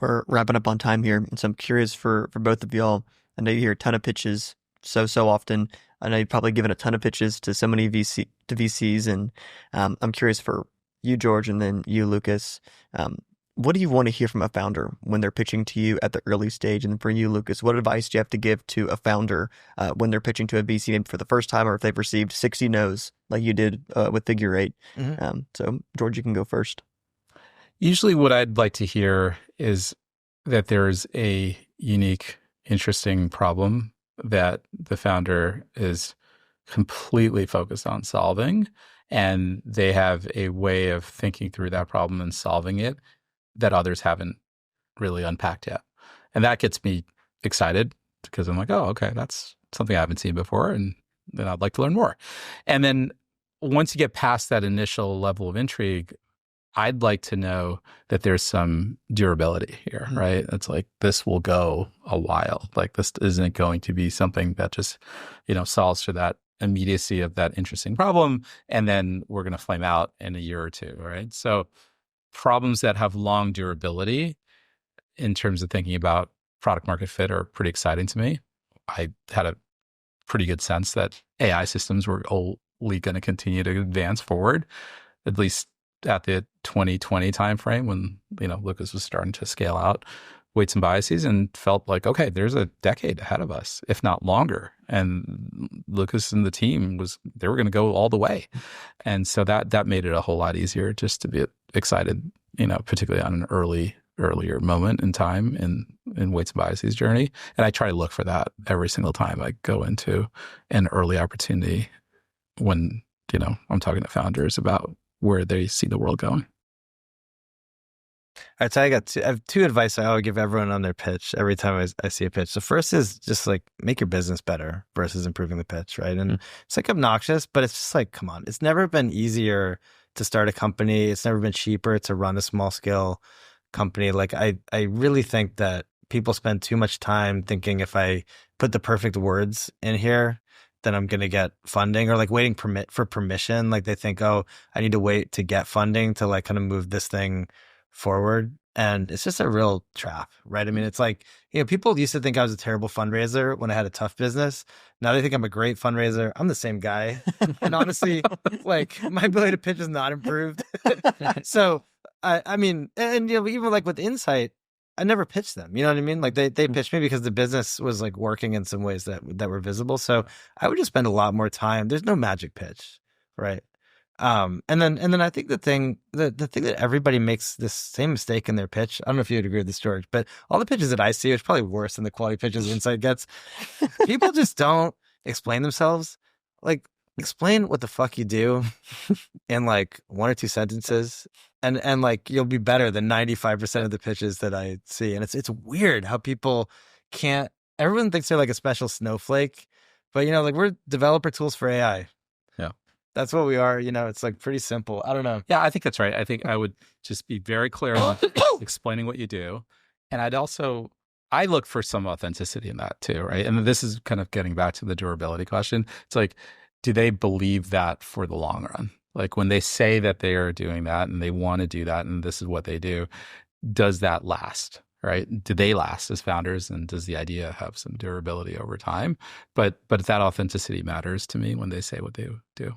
We're wrapping up on time here, and so I'm curious for both of y'all. I know you hear a ton of pitches so often. I know you've probably given a ton of pitches to so many VCs, and I'm curious for you, George, and then you, Lucas. What do you want to hear from a founder when they're pitching to you at the early stage? And for you, Lucas, what advice do you have to give to a founder when they're pitching to a VC maybe for the first time, or if they've received 60 no's like you did with Figure Eight? So, George, you can go first. Usually what I'd like to hear is that there's a unique, interesting problem that the founder is completely focused on solving, and they have a way of thinking through that problem and solving it that others haven't really unpacked yet. And that gets me excited because I'm like, oh, okay, that's something I haven't seen before, and then I'd like to learn more. And then once you get past that initial level of intrigue, I'd like to know that there's some durability here, right? It's like, this will go a while. Like, this isn't going to be something that just, solves for that immediacy of that interesting problem, and then we're going to flame out in a year or two, right? So problems that have long durability in terms of thinking about product market fit are pretty exciting to me. I had a pretty good sense that AI systems were only going to continue to advance forward, at least at the 2020 timeframe when, Lucas was starting to scale out Weights and Biases, and felt like, okay, there's a decade ahead of us, if not longer. And Lucas and the team they were going to go all the way. And so that made it a whole lot easier just to be excited, particularly on an earlier moment in time in Weights and Biases journey. And I try to look for that every single time I go into an early opportunity when, I'm talking to founders about where they see the world going. All right, so I have two advice I would give everyone on their pitch every time I see a pitch. The first is just like, make your business better versus improving the pitch, right? And it's like obnoxious, but it's just like, come on. It's never been easier to start a company. It's never been cheaper to run a small scale company. Like I really think that people spend too much time thinking if I put the perfect words in here, then I'm going to get funding, or like waiting for permission. Like they think, oh, I need to wait to get funding to like kind of move this thing forward. And it's just a real trap, right? I mean, it's like, people used to think I was a terrible fundraiser when I had a tough business. Now they think I'm a great fundraiser. I'm the same guy. And honestly, like my ability to pitch is not improved. So, I mean, and even like with Insight, I never pitched them. You know what I mean? Like they pitched me because the business was like working in some ways that were visible. So I would just spend a lot more time. There's no magic pitch, right? And then I think the thing that everybody makes this same mistake in their pitch. I don't know if you'd agree with this, George, but all the pitches that I see is probably worse than the quality pitches Insight gets. People just don't explain themselves. Like, explain what the fuck you do in like one or two sentences, and like you'll be better than 95% of the pitches that I see. And it's weird how people can't. Everyone thinks they're like a special snowflake, but like we're developer tools for AI. Yeah. That's what we are. It's like pretty simple. I don't know. Yeah, I think that's right. I think I would just be very clear on explaining what you do. And I look for some authenticity in that too, right? And this is kind of getting back to the durability question. It's like, do they believe that for the long run? Like when they say that they are doing that and they want to do that and this is what they do, does that last? Right? Do they last as founders, and does the idea have some durability over time? But that authenticity matters to me when they say what they do.